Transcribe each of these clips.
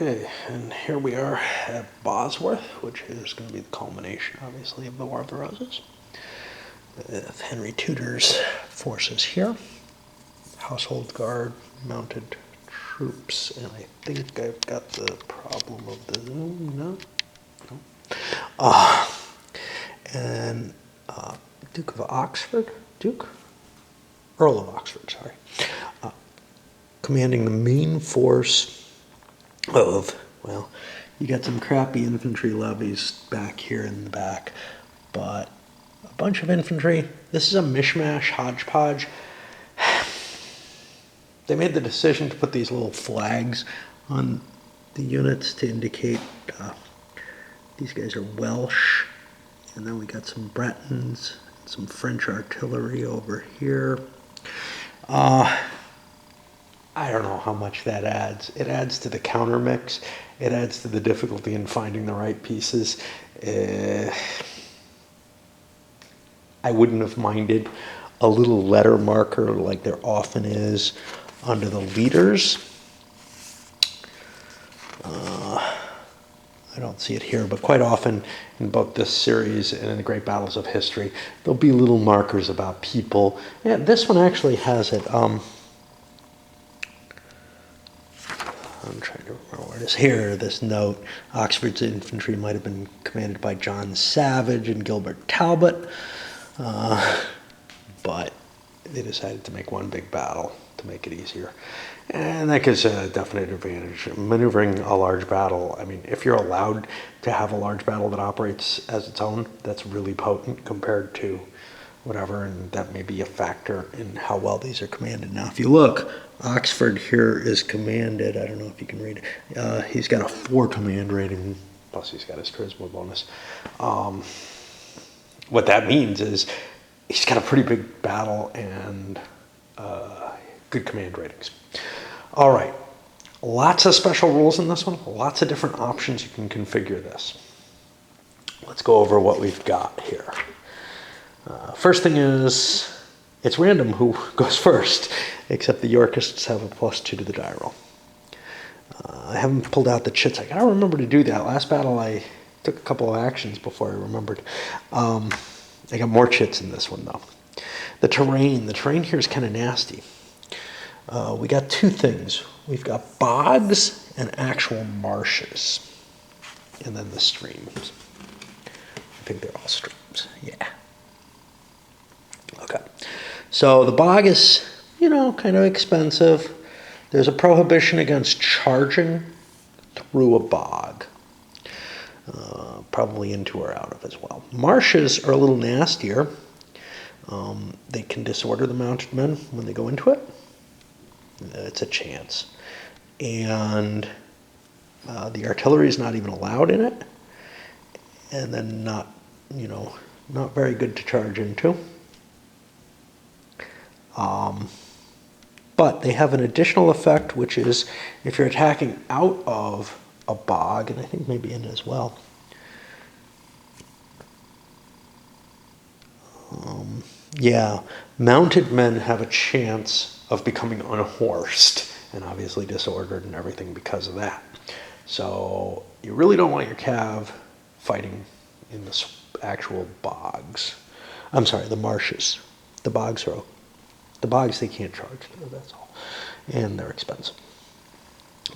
Okay, and here we are at Bosworth, which is going to be the culmination, obviously, of the War of the Roses. With Henry Tudor's forces here, household guard, mounted troops, and I think I've got the problem of the zoom, no? And Duke of Oxford, Earl of Oxford, sorry, commanding the main force of, well, you got some crappy infantry levies back here in the back, but a bunch of infantry. This is a mishmash, hodgepodge. They made the decision to put these little flags on the units to indicate these guys are Welsh. And then we got some Bretons, some French artillery over here. I don't know how much that adds. It adds to the counter mix. It adds to the difficulty in finding the right pieces. I wouldn't have minded a little letter marker like there often is under the leaders. I don't see it here, but quite often in both this series and in the Great Battles of History, there'll be little markers about people. Yeah, this one actually has it. I'm trying to remember where it is here. This note: Oxford's infantry might have been commanded by John Savage and Gilbert Talbot, but they decided to make one big battle to make it easier. And that gives a definite advantage. Maneuvering a large battle, I mean, if you're allowed to have a large battle that operates as its own, that's really potent compared to whatever, and that may be a factor in how well these are commanded. Now, if you look, Oxford here is commanded, I don't know if you can read it, he's got a 4 command rating, plus he's got his charisma bonus. What that means is he's got a pretty big battle and good command ratings. All right, lots of special rules in this one, lots of different options you can configure this. Let's go over what we've got here. First thing is, it's random who goes first, except the Yorkists have a +2 to the die roll. I haven't pulled out the chits. I gotta remember to do that. Last battle I took a couple of actions before I remembered. I got more chits in this one though. The terrain here is kind of nasty. We got 2 things. We've got bogs and actual marshes, and then the streams. I think they're all streams, yeah. Okay, so the bog is, kind of expensive. There's a prohibition against charging through a bog, probably into or out of as well. Marshes are a little nastier. They can disorder the mounted men when they go into it. It's a chance. And the artillery is not even allowed in it. And then not very good to charge into. But they have an additional effect, which is if you're attacking out of a bog, and I think maybe in as well. Mounted men have a chance of becoming unhorsed and obviously disordered and everything because of that. So you really don't want your cav fighting in the actual bogs. I'm sorry, the marshes. The bogs they can't charge through, that's all. And they're expensive.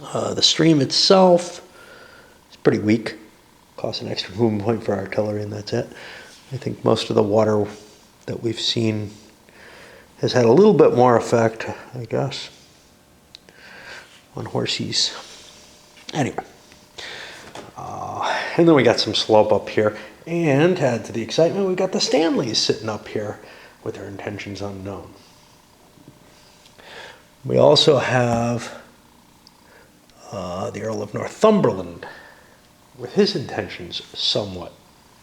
The stream itself is pretty weak. Costs an extra movement point for artillery, and that's it. I think most of the water that we've seen has had a little bit more effect, I guess, on horsies. Anyway. And then we got some slope up here. And to add to the excitement, we've got the Stanleys sitting up here with their intentions unknown. We also have the Earl of Northumberland with his intentions somewhat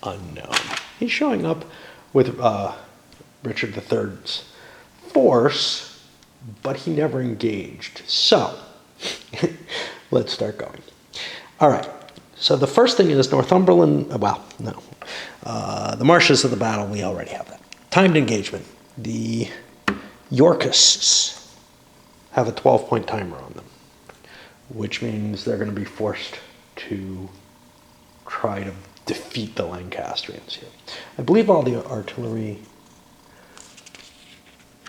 unknown. He's showing up with Richard III's force, but he never engaged. So, let's start going. All right, so the first thing is Northumberland, the marshes of the battle, we already have that. Timed engagement. The Yorkists have a 12-point timer on them. which means they're going to be forced to try to defeat the Lancastrians here. I believe all the artillery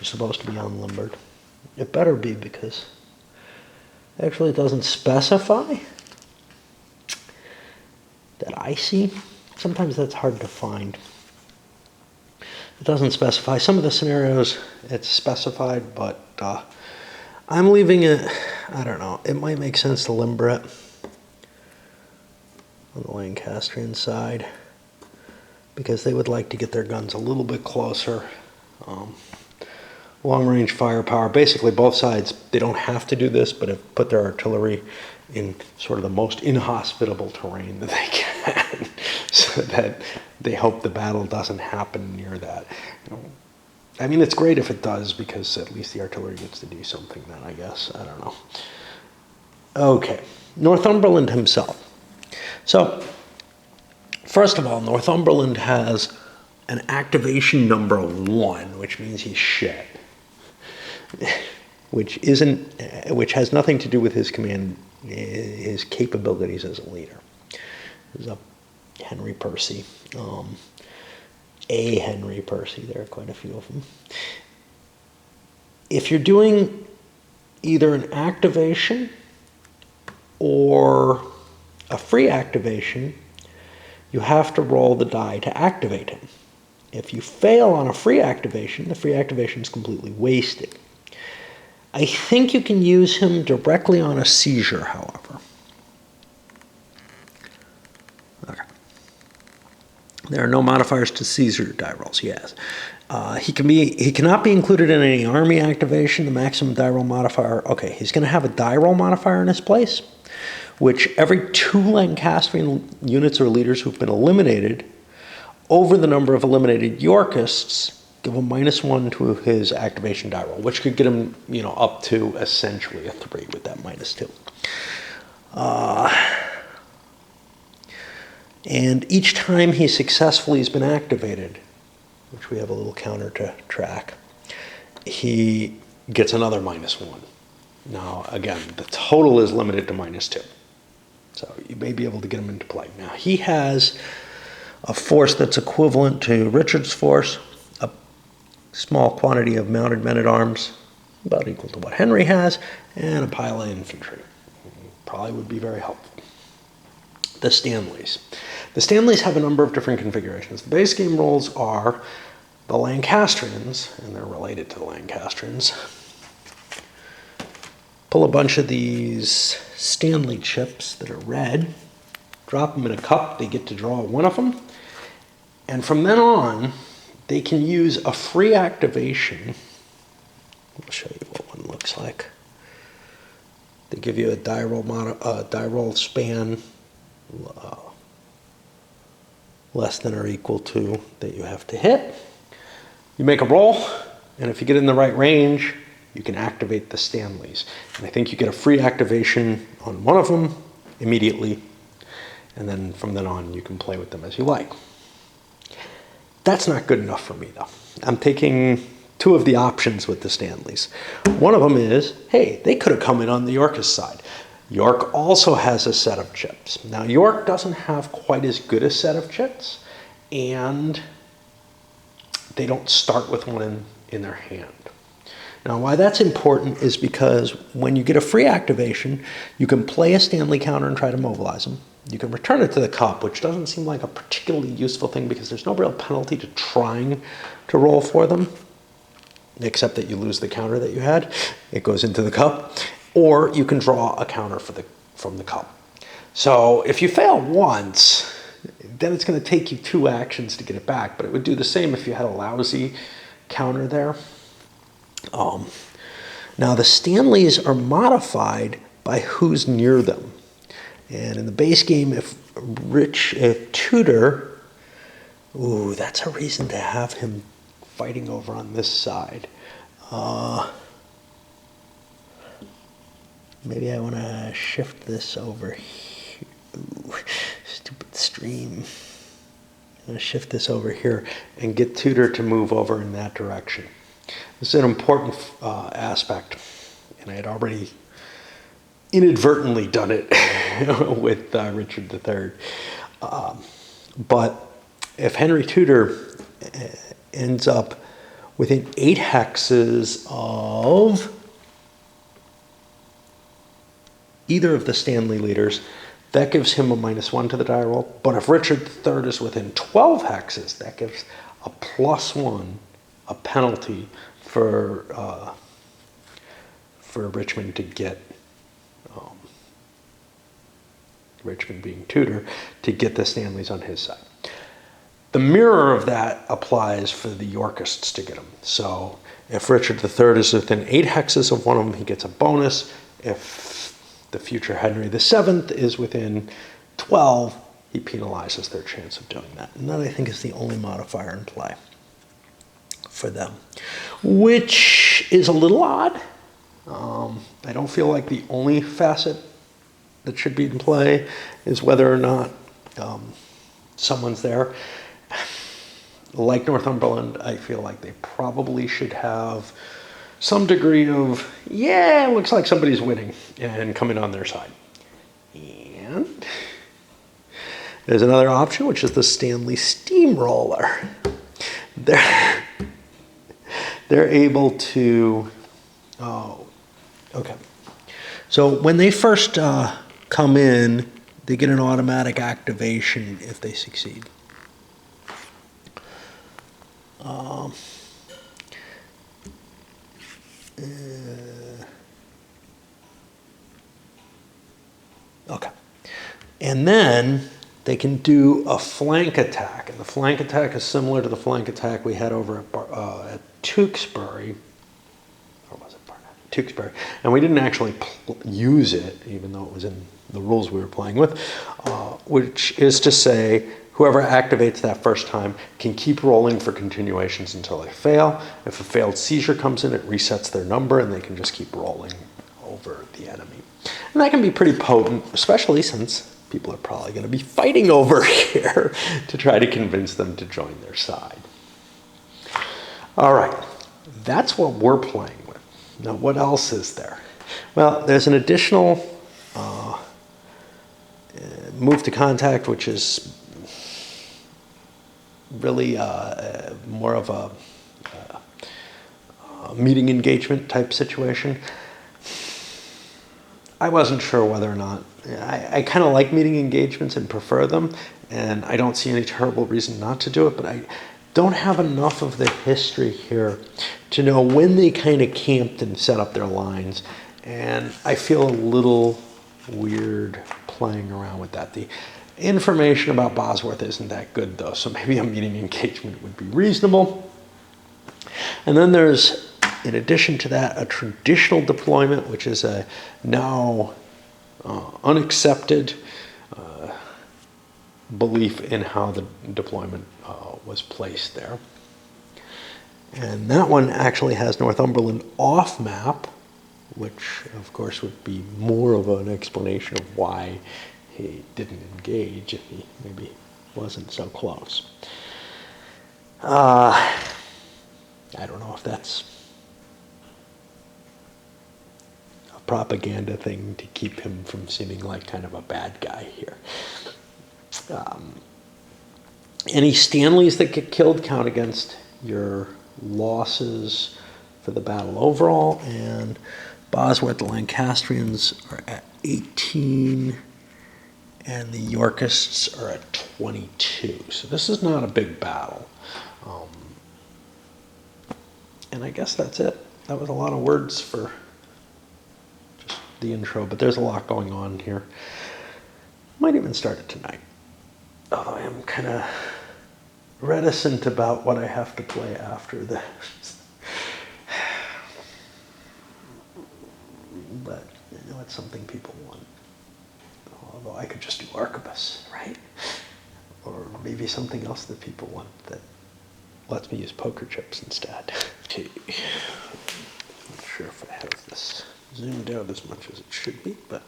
is supposed to be unlimbered. It better be, because actually it doesn't specify that I see. Sometimes that's hard to find. It doesn't specify. Some of the scenarios it's specified, but I'm leaving it, I don't know, it might make sense to limber it on the Lancastrian side, because they would like to get their guns a little bit closer. Long-range firepower, basically both sides, they don't have to do this, but have put their artillery in sort of the most inhospitable terrain that they can, so that they hope the battle doesn't happen near that. I mean, it's great if it does, because at least the artillery gets to do something then, I guess. I don't know. Okay, Northumberland himself. So, first of all, Northumberland has an activation number 1, which means he's shit. Which has nothing to do with his command, his capabilities as a leader. There's a Henry Percy, a Henry Percy. There are quite a few of them. If you're doing either an activation or a free activation, you have to roll the die to activate him. If you fail on a free activation, the free activation is completely wasted. I think you can use him directly on a seizure, however. Okay. There are no modifiers to seizure die rolls. Yes. He cannot be included in any army activation. The maximum die roll modifier. Okay, he's going to have a die roll modifier in his place, which every 2 Lancastrian units or leaders who've been eliminated over the number of eliminated Yorkists give a -1 to his activation die roll, which could get him, up to essentially a 3 with that -2. And each time he successfully has been activated, which we have a little counter to track, he gets another -1. Now, again, the total is limited to -2. So you may be able to get him into play. Now, he has a force that's equivalent to Richard's force, a small quantity of mounted men-at-arms, about equal to what Henry has, and a pile of infantry. Probably would be very helpful. The Stanleys. The Stanleys have a number of different configurations. The base game rules are the Lancastrians, and they're related to the Lancastrians. Pull a bunch of these Stanley chips that are red, drop them in a cup, they get to draw one of them, and from then on, they can use a free activation. I'll show you what one looks like. They give you a die roll span less than or equal to that you have to hit. You make a roll, and if you get in the right range, you can activate the Stanleys. And I think you get a free activation on one of them immediately, and then from then on, you can play with them as you like. That's not good enough for me, though. I'm taking 2 of the options with the Stanleys. One of them is, hey, they could have come in on the Yorkist side. York also has a set of chips. Now, York doesn't have quite as good a set of chips, and they don't start with one in their hand. Now, why that's important is because when you get a free activation, you can play a Stanley counter and try to mobilize them. You can return it to the cup, which doesn't seem like a particularly useful thing because there's no real penalty to trying to roll for them, except that you lose the counter that you had. It goes into the cup. Or you can draw a counter from the cup. So if you fail once, then it's going to take you 2 actions to get it back, but it would do the same if you had a lousy counter there. Now the Stanleys are modified by who's near them. And in the base game, if Tudor, that's a reason to have him fighting over on this side. Maybe I want to shift this over here. Stupid stream. I'm going to shift this over here and get Tudor to move over in that direction. This is an important aspect, and I had already inadvertently done it with Richard III. But if Henry Tudor ends up within 8 hexes of either of the Stanley leaders, that gives him a -1 to the die roll. But if Richard III is within 12 hexes, that gives a +1, a penalty for Richmond to get, Richmond being Tudor, to get the Stanleys on his side. The mirror of that applies for the Yorkists to get them. So if Richard III is within 8 hexes of one of them, he gets a bonus. If the future Henry VII is within 12, he penalizes their chance of doing that. And that, I think, is the only modifier in play for them, which is a little odd. I don't feel like the only facet that should be in play is whether or not someone's there. Like Northumberland, I feel like they probably should have some degree of, yeah, it looks like somebody's winning and coming on their side. And there's another option, which is the Stanley Steamroller. They're able to, okay. So when they first come in, they get an automatic activation if they succeed. Okay. And then they can do a flank attack. And the flank attack is similar to the flank attack we had over at Tewkesbury. Or was it Barnet? Tewkesbury. And we didn't actually use it, even though it was in the rules we were playing with, which is to say, whoever activates that first time can keep rolling for continuations until they fail. If a failed seizure comes in, it resets their number, and they can just keep rolling over the enemy. And that can be pretty potent, especially since people are probably going to be fighting over here to try to convince them to join their side. All right, that's what we're playing with. Now, what else is there? Well, there's an additional move to contact, which is really more of a meeting engagement type situation. I wasn't sure whether or not, I kind of like meeting engagements and prefer them, and I don't see any terrible reason not to do it, but I don't have enough of the history here to know when they kind of camped and set up their lines, and I feel a little weird playing around with that. The information about Bosworth isn't that good, though, so maybe a meeting engagement would be reasonable. And then there's, in addition to that, a traditional deployment, which is a now unaccepted belief in how the deployment was placed there. And that one actually has Northumberland off map, which of course would be more of an explanation of why he didn't engage if he maybe wasn't so close. I don't know if that's a propaganda thing to keep him from seeming like kind of a bad guy here. Any Stanleys that get killed count against your losses for the battle overall, and Bosworth, the Lancastrians are at 18, and the Yorkists are at 22. So this is not a big battle. And I guess that's it. That was a lot of words for just the intro, but there's a lot going on here. Might even start it tonight. I am kind of reticent about what I have to play after this. But you know, it's something people want. Although I could just do Arquebus, right? Or maybe something else that people want that lets me use poker chips instead. Okay. Not sure if I have this zoomed out as much as it should be, but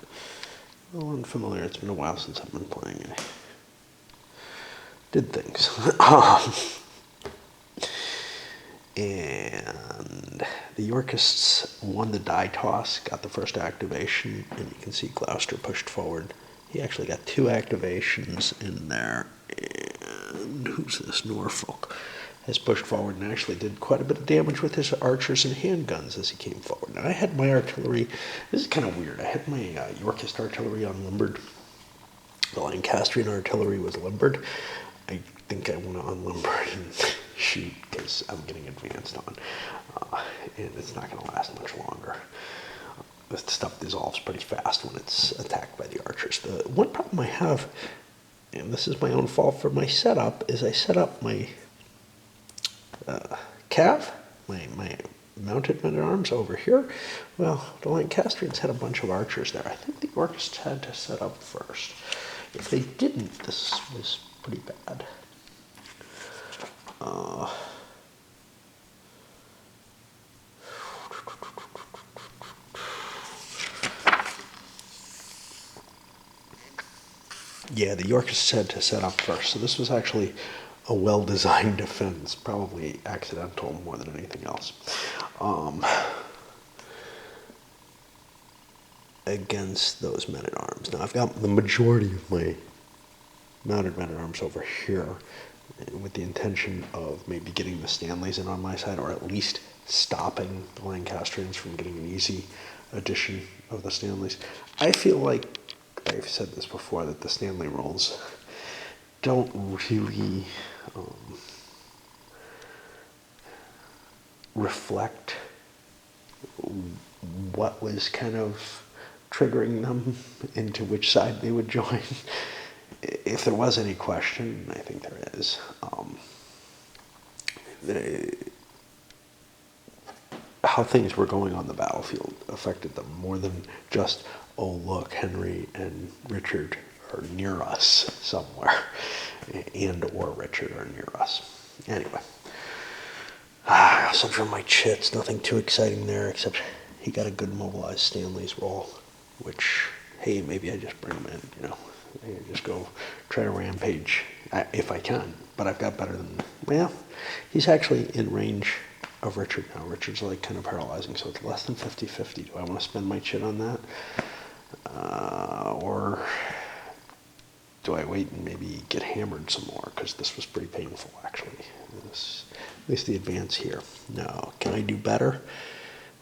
a little unfamiliar. It's been a while since I've been playing. I did things. And the Yorkists won the die toss, got the first activation, and you can see Gloucester pushed forward. He actually got 2 activations in there. And who's this? Norfolk has pushed forward and actually did quite a bit of damage with his archers and handguns as he came forward. Now I had my artillery, this is kind of weird, I had my Yorkist artillery unlimbered. The Lancastrian artillery was limbered. I think I want to unlimber it and shoot because I'm getting advanced on. And it's not going to last much longer. This stuff dissolves pretty fast when it's attacked by the archers. The one problem I have, and this is my own fault for my setup, is I set up my cav, my mounted men-at-arms over here. Well, the Lancastrians had a bunch of archers there. I think the Yorkists had to set up first. If they didn't, this was pretty bad. Yeah, the Yorkists had to set up first. So this was actually a well-designed defense, probably accidental more than anything else. Against those men-at-arms. Now I've got the majority of my mounted men-at-arms over here with the intention of maybe getting the Stanleys in on my side, or at least stopping the Lancastrians from getting an easy addition of the Stanleys. I feel like, I've said this before, that the Stanley rolls don't really reflect what was kind of triggering them into which side they would join. If there was any question, I think there is, how things were going on the battlefield affected them more than just, oh look, Henry and Richard are near us somewhere, and or Richard are near us. Anyway, I also drew my chits, nothing too exciting there, except he got a good mobilized Stanley's roll, which, hey, maybe I just bring him in, you know. I just go try to rampage if I can, but I've got better than, well, he's actually in range of Richard now. Richard's like kind of paralyzing, so it's less than 50-50. Do I want to spend my chit on that? Or do I wait and maybe get hammered some more? Because this was pretty painful, actually. At least the advance here. No, can I do better?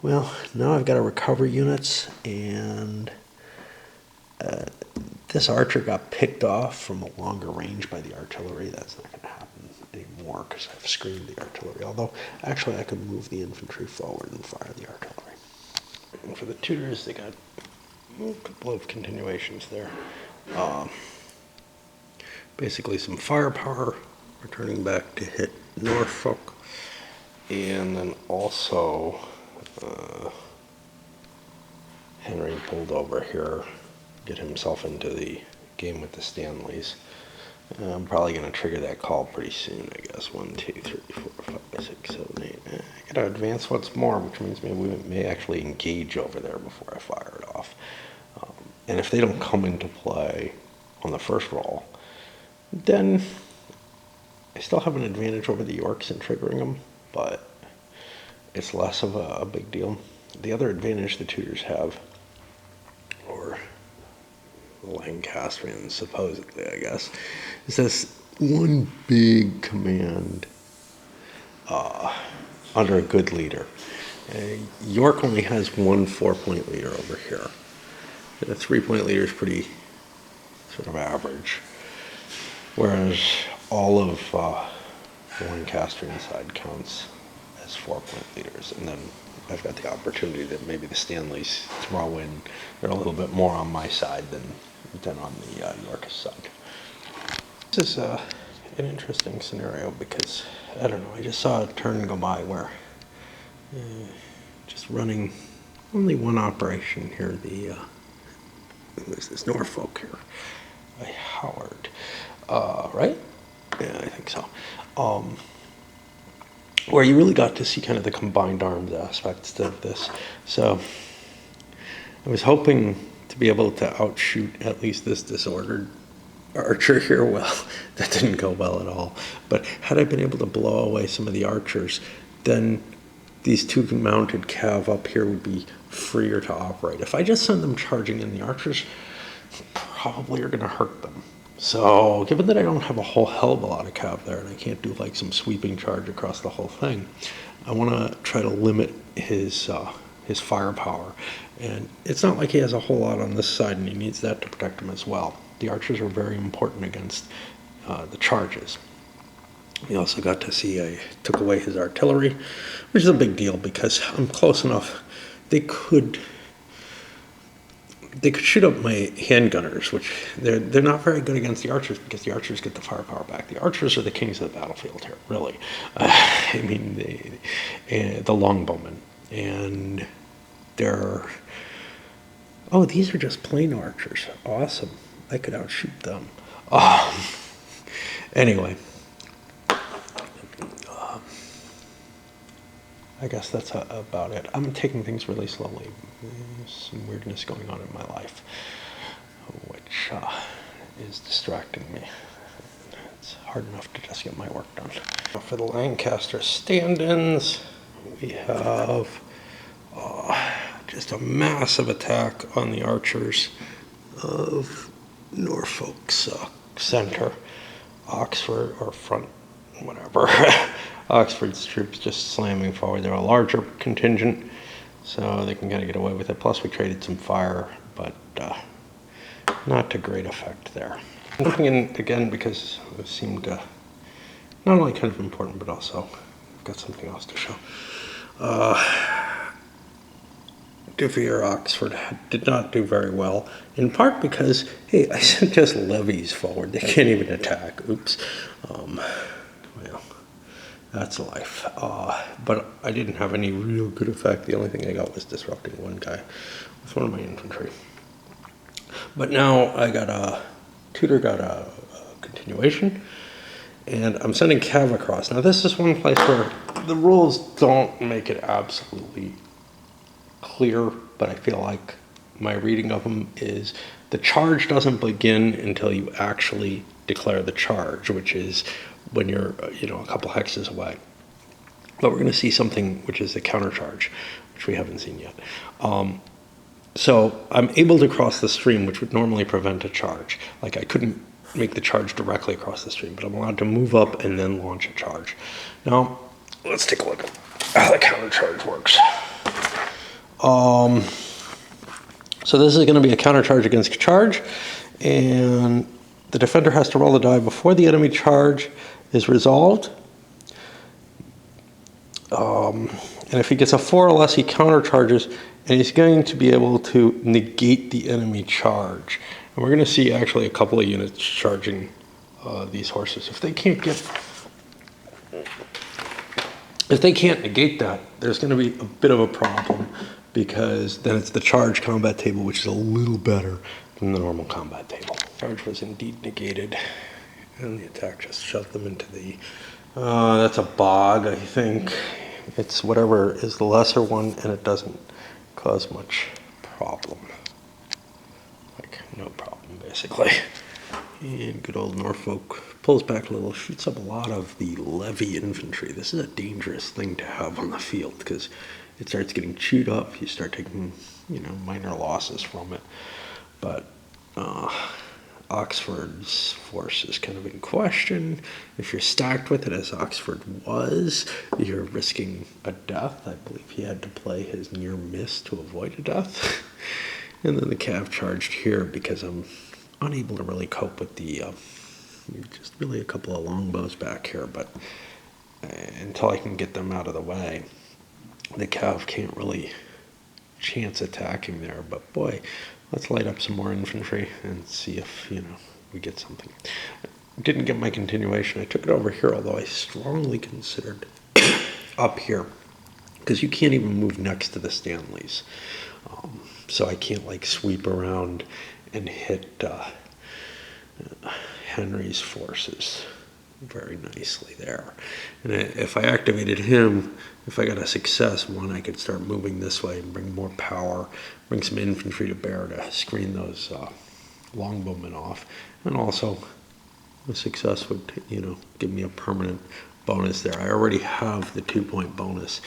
Well, now I've got to recover units, and this archer got picked off from a longer range by the artillery. That's not going to happen anymore because I've screened the artillery. Although, actually, I could move the infantry forward and fire the artillery. And for the Tudors, they got a couple of continuations there. Basically, some firepower, returning back to hit Norfolk. And then also, Henry pulled over here, get himself into the game with the Stanleys. I'm probably going to trigger that call pretty soon, I guess. 1, 2, 3, 4, 5, 6, 7, 8. I got to advance once more, which means maybe we may actually engage over there before I fire it off. And if they don't come into play on the first roll, then I still have an advantage over the Yorks in triggering them, but it's less of a big deal. The other advantage the Tudors have, or the Lancastrians supposedly, I guess, is this one big command under a good leader. York only has one 4-point leader over here. The 3-point leader is pretty sort of average, whereas all of the Lancastrian side counts as 4-point leaders. And then I've got the opportunity that maybe the Stanleys throw in. They're a little bit more on my side than on the Yorkist side. This is an interesting scenario because, I don't know, I just saw a turn go by where just running only one operation here, who is this, Norfolk here, by Howard, right? Yeah, I think so. Where you really got to see kind of the combined arms aspects of this. So I was hoping to be able to outshoot at least this disordered archer here. Well, that didn't go well at all. But had I been able to blow away some of the archers, then these two mounted cav up here would be freer to operate. If I just send them charging in, the archers probably are going to hurt them. So given that I don't have a whole hell of a lot of cav there, and I can't do like some sweeping charge across the whole thing, I want to try to limit his firepower. And it's not like he has a whole lot on this side, and he needs that to protect him as well. The archers are very important against the charges. We also got to see I took away his artillery, which is a big deal because I'm close enough. They could shoot up my handgunners, which they're not very good against the archers because the archers get the firepower back. The archers are the kings of the battlefield here, really. I mean, the longbowmen, and they're, oh, these are just plain archers. Awesome. I could outshoot them. Anyway, I guess that's about it. I'm taking things really slowly. There's some weirdness going on in my life, which is distracting me. It's hard enough to just get my work done. For the Lancaster stand-ins, we have just a massive attack on the archers of Norfolk's center, Oxford, or front, whatever. Oxford's troops just slamming forward. They're a larger contingent, so they can kind of get away with it. Plus, we traded some fire, but not to great effect there. I'm looking in again because it seemed not only kind of important, but also I've got something else to show. Devere Oxford did not do very well, in part because, hey, I sent just levies forward. They can't even attack. Oops. Well, that's life. But I didn't have any real good effect. The only thing I got was disrupting one guy with one of my infantry. But now I got Tudor got a continuation, and I'm sending cav across. Now this is one place where the rules don't make it absolutely clear, but I feel like my reading of them is the charge doesn't begin until you actually declare the charge, which is when you're, a couple hexes away. But we're going to see something which is the countercharge, which we haven't seen yet. So I'm able to cross the stream, which would normally prevent a charge. Like I couldn't make the charge directly across the stream, but I'm allowed to move up and then launch a charge. Now, let's take a look at how the countercharge works. So this is going to be a countercharge against charge, and the defender has to roll the die before the enemy charge is resolved. And if he gets a 4 or less, he countercharges, and he's going to be able to negate the enemy charge. And we're going to see actually a couple of units charging these horses. If they can't negate that, there's going to be a bit of a problem, because then it's the charge combat table, which is a little better than the normal combat table. Charge was indeed negated, and the attack just shoved them into the, that's a bog, I think. It's whatever is the lesser one, and it doesn't cause much problem. Like, no problem, basically. And good old Norfolk pulls back a little, shoots up a lot of the levy infantry. This is a dangerous thing to have on the field, because it starts getting chewed up. You start taking, minor losses from it. But Oxford's force is kind of in question. If you're stacked with it, as Oxford was, you're risking a death. I believe he had to play his near miss to avoid a death. And then the cav charged here because I'm unable to really cope with the, just really a couple of longbows back here, but until I can get them out of the way, the cav can't really chance attacking there. But boy, let's light up some more infantry and see if, we get something. I didn't get my continuation. I took it over here, although I strongly considered up here, because you can't even move next to the Stanleys. So I can't like sweep around and hit Henry's forces very nicely there. And if I activated him, if I got a success, I could start moving this way and bring more power, bring some infantry to bear to screen those longbowmen off. And also, a success would, give me a permanent bonus there. I already have the 2-point bonus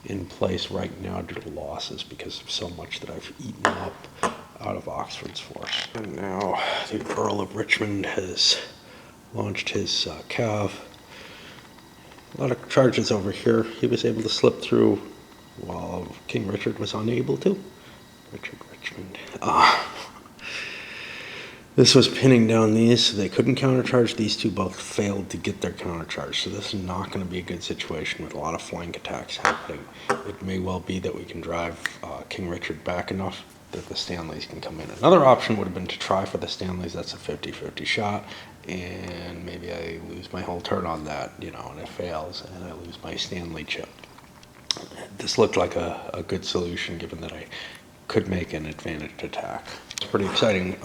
in place right now due to losses because of so much that I've eaten up out of Oxford's force. And now the Earl of Richmond has launched his cav. A lot of charges over here. He was able to slip through while King Richard was unable to. Richard Richmond. This was pinning down these, so they couldn't countercharge. These two both failed to get their countercharge, so this is not going to be a good situation with a lot of flank attacks happening. It may well be that we can drive King Richard back enough that the Stanleys can come in. Another option would have been to try for the Stanleys. That's a 50-50 shot, and maybe I lose my whole turn on that, you know, and it fails, and I lose my Stanley chip. This looked like a good solution, given that I could make an advantaged attack. It's pretty exciting.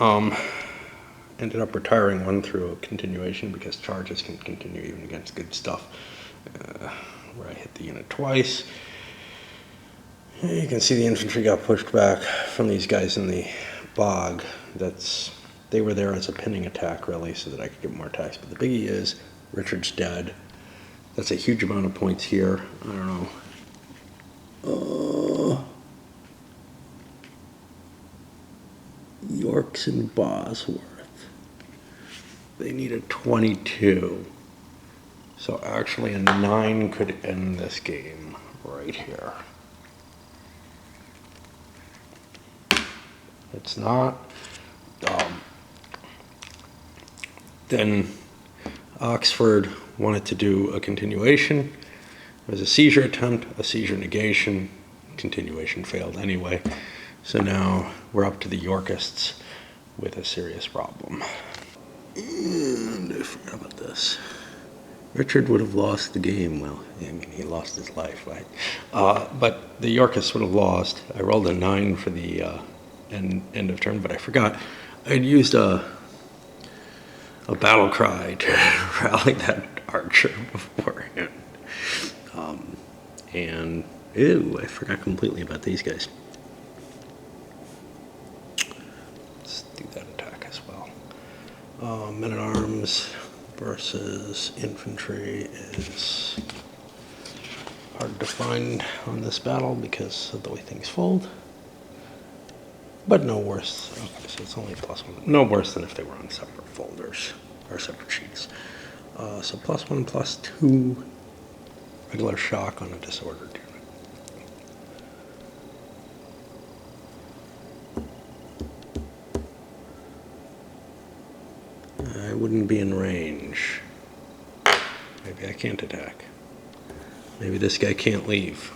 Ended up retiring one through a continuation because charges can continue even against good stuff. Where I hit the unit twice. You can see the infantry got pushed back from these guys in the bog. They were there as a pinning attack, really, so that I could get more attacks. But the biggie is Richard's dead. That's a huge amount of points here. I don't know. Yorks and Bosworth. They need a 22. So actually a 9 could end this game right here. It's not. Then Oxford wanted to do a continuation. It was a seizure attempt, a seizure negation. Continuation failed anyway. So now we're up to the Yorkists with a serious problem. And I forgot about this. Richard would have lost the game. Well, I mean, he lost his life, right? But the Yorkists would have lost. I rolled a 9 for the end of turn, but I forgot. I'd used a battle cry to rally that archer beforehand. And, ew, I forgot completely about these guys. Let's do that attack as well. Men-at-arms versus infantry is hard to find on this battle because of the way things fold. But no worse. Okay, so it's only +1. No worse than if they were on separate folders or separate sheets. So +1, +2, regular shock on a disordered unit. I wouldn't be in range. Maybe I can't attack. Maybe this guy can't leave.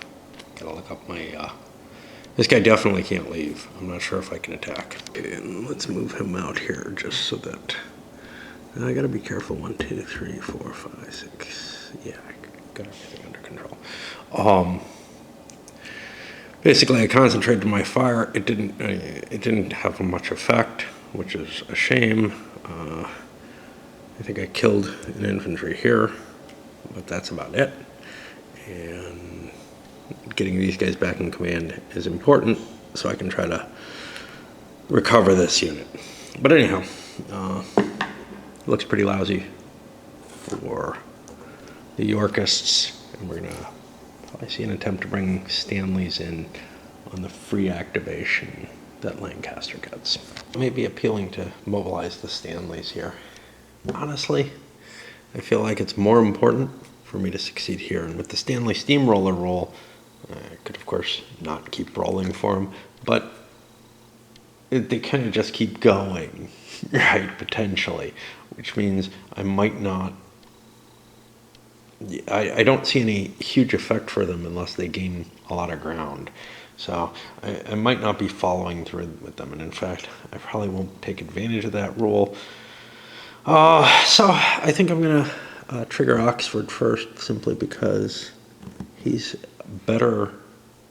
Gotta look up my, this guy definitely can't leave. I'm not sure if I can attack. And let's move him out here just so that, I gotta be careful. 1, 2, 3, 4, 5, 6. Yeah, I got everything under control. Basically I concentrated my fire. It didn't have much effect, which is a shame. I think I killed an infantry here, but that's about it. And getting these guys back in command is important, so I can try to recover this unit. But anyhow, looks pretty lousy for the Yorkists, and we're gonna probably see an attempt to bring Stanleys in on the free activation that Lancaster gets. It may be appealing to mobilize the Stanleys here. Honestly, I feel like it's more important for me to succeed here. And with the Stanley Steamroller roll, I could of course not keep rolling for them, but they kind of just keep going, right, potentially, which means I might not, I don't see any huge effect for them unless they gain a lot of ground. So I might not be following through with them, and in fact, I probably won't take advantage of that rule. So I think I'm going to trigger Oxford first, simply because he's better.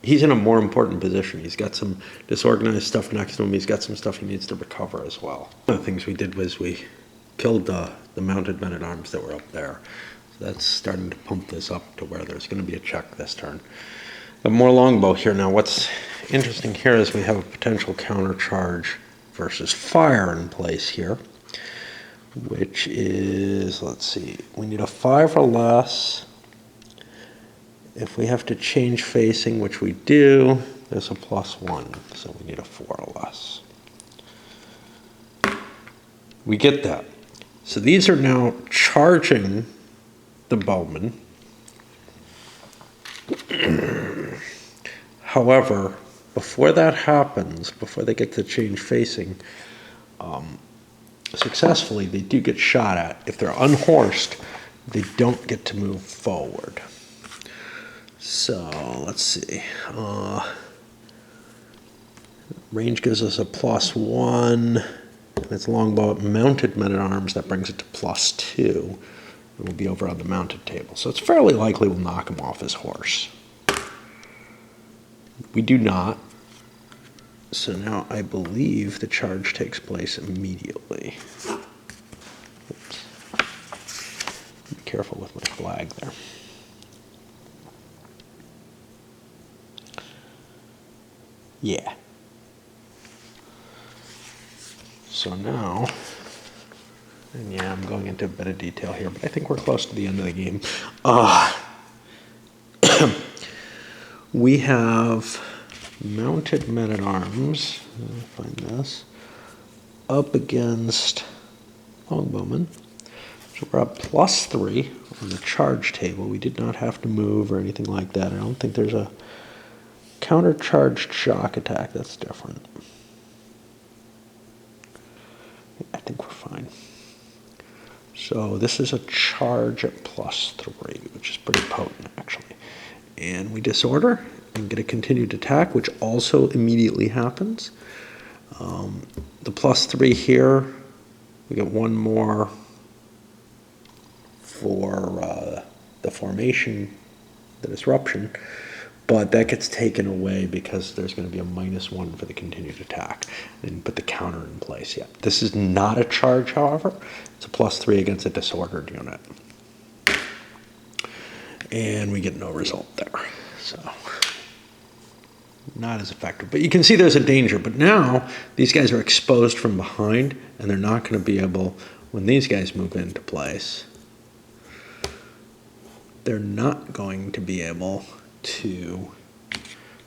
He's in a more important position. He's got some disorganized stuff next to him. He's got some stuff he needs to recover as well. One of the things we did was we killed the mounted men-at-arms that were up there. So that's starting to pump this up to where there's going to be a check this turn. But more longbow here. Now what's interesting here is we have a potential countercharge versus fire in place here, which is, let's see, we need a 5 or less if we have to change facing, which we do, there's a +1, so we need a 4 or less. We get that. So these are now charging the bowman. However, before that happens, before they get to change facing, successfully, they do get shot at. If they're unhorsed, they don't get to move forward. So let's see. Range gives us a +1. It's longbow mounted men-at-arms. That brings it to +2. And we'll be over on the mounted table. So it's fairly likely we'll knock him off his horse. We do not. So now I believe the charge takes place immediately. Oops. Be careful with my flag there. Yeah. So now, and yeah, I'm going into a bit of detail here, but I think we're close to the end of the game. We have mounted men-at-arms, find this, up against longbowmen. So we're up +3 on the charge table. We did not have to move or anything like that. I don't think there's a counter-charged shock attack. That's different. I think we're fine. So this is a charge at +3, which is pretty potent, actually. And we disorder and get a continued attack, which also immediately happens. The +3 here, we get one more for the formation, the disruption, but that gets taken away because there's going to be a -1 for the continued attack. I didn't put the counter in place yet. This is not a charge, however. It's a +3 against a disordered unit. And we get no result there. So not as effective. But you can see there's a danger. But now these guys are exposed from behind, and they're not going to be able, when these guys move into place, they're not going to be able to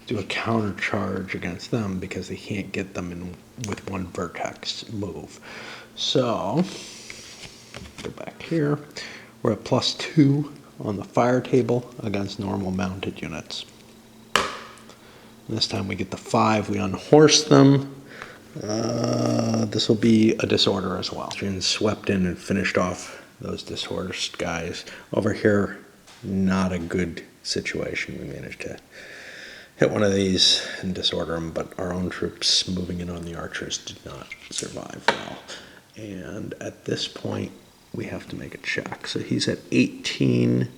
do a counter charge against them because they can't get them in with one vertex move. So go back here. We're at +2 on the fire table against normal mounted units. This time we get the 5, we unhorse them. This will be a disorder as well. And swept in and finished off those disordered guys. Over here, not a good situation. We managed to hit one of these and disorder them, but our own troops moving in on the archers did not survive well. And at this point, we have to make a check. So he's at 18,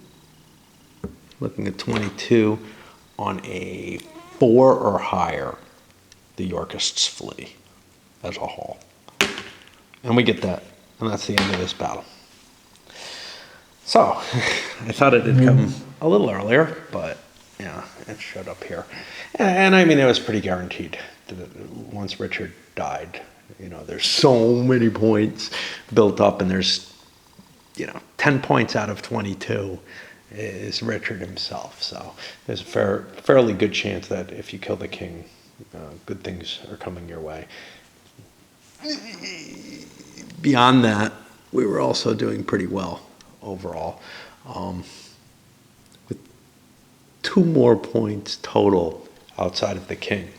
looking at 22. On a 4 or higher, the Yorkists flee as a whole. And we get that, and that's the end of this battle. So, I thought it had come a little earlier, but yeah, it showed up here. And I mean, it was pretty guaranteed that once Richard died, you know, there's so many points built up, and there's, 10 points out of 22 is Richard himself. So there's a fairly good chance that if you kill the king, good things are coming your way. Beyond that, we were also doing pretty well overall, with 2 more points total outside of the king.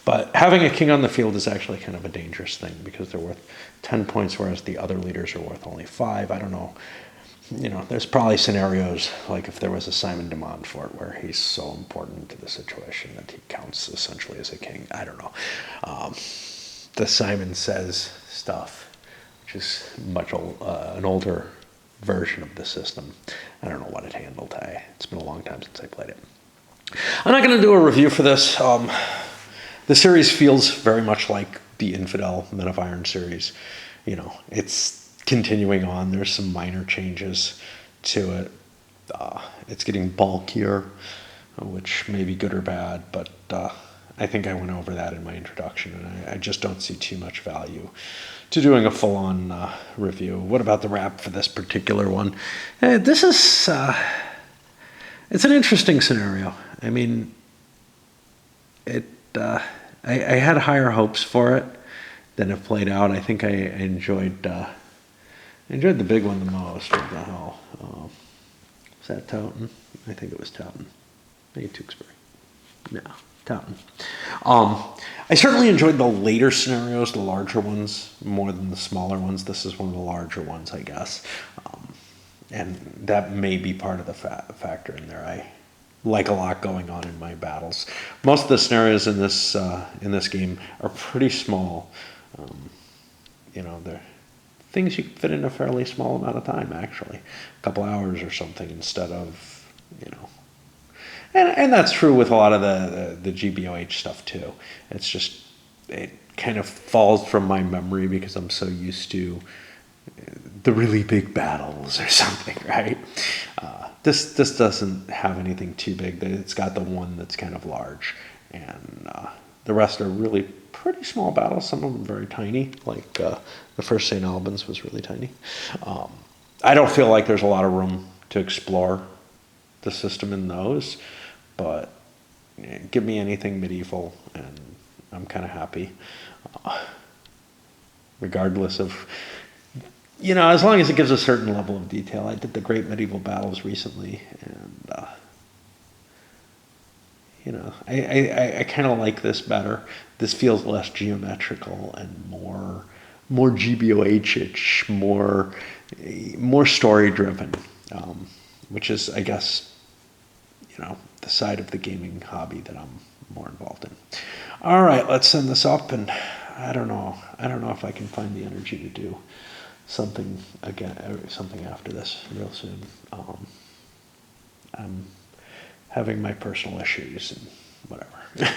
But having a king on the field is actually kind of a dangerous thing because they're worth 10 points, whereas the other leaders are worth only 5. I don't know. There's probably scenarios like if there was a Simon de Montfort where he's so important to the situation that he counts essentially as a king. I don't know. The Simon Says stuff, which is much an older version of the system. I don't know what it handled. It's been a long time since I played it. I'm not going to do a review for this. The series feels very much like the Infidel Men of Iron series. It's continuing on. There's some minor changes to it. It's getting bulkier, which may be good or bad, but I think I went over that in my introduction, and I just don't see too much value to doing a full-on review. What about the wrap for this particular one? This is It's an interesting scenario. I mean, it. I had higher hopes for it than it played out. I think I enjoyed the big one the most. What the hell? Was that Towton? I think it was Towton. Maybe Tewksbury. No, Towton. I certainly enjoyed the later scenarios, the larger ones, more than the smaller ones. This is one of the larger ones, I guess. And that may be part of the factor in there. I like a lot going on in my battles. Most of the scenarios in this game are pretty small. They're things you can fit in a fairly small amount of time, actually, a couple hours or something, instead of, and that's true with a lot of the GBOH stuff too. It's just, it kind of falls from my memory because I'm so used to the really big battles or something, right? This doesn't have anything too big. It's got the one that's kind of large, and the rest are really pretty small battles. Some of them very tiny, like the first St. Albans was really tiny. I don't feel like there's a lot of room to explore the system in those, but give me anything medieval and I'm kind of happy. Regardless of, as long as it gives a certain level of detail. I did the Great Medieval Battles recently, and I kind of like this better. This feels less geometrical and more GBOH-ish, more story driven, which is, I guess, the side of the gaming hobby that I'm more involved in. All right, let's send this up, and I don't know if I can find the energy to do something after this real soon. I'm having my personal issues and whatever.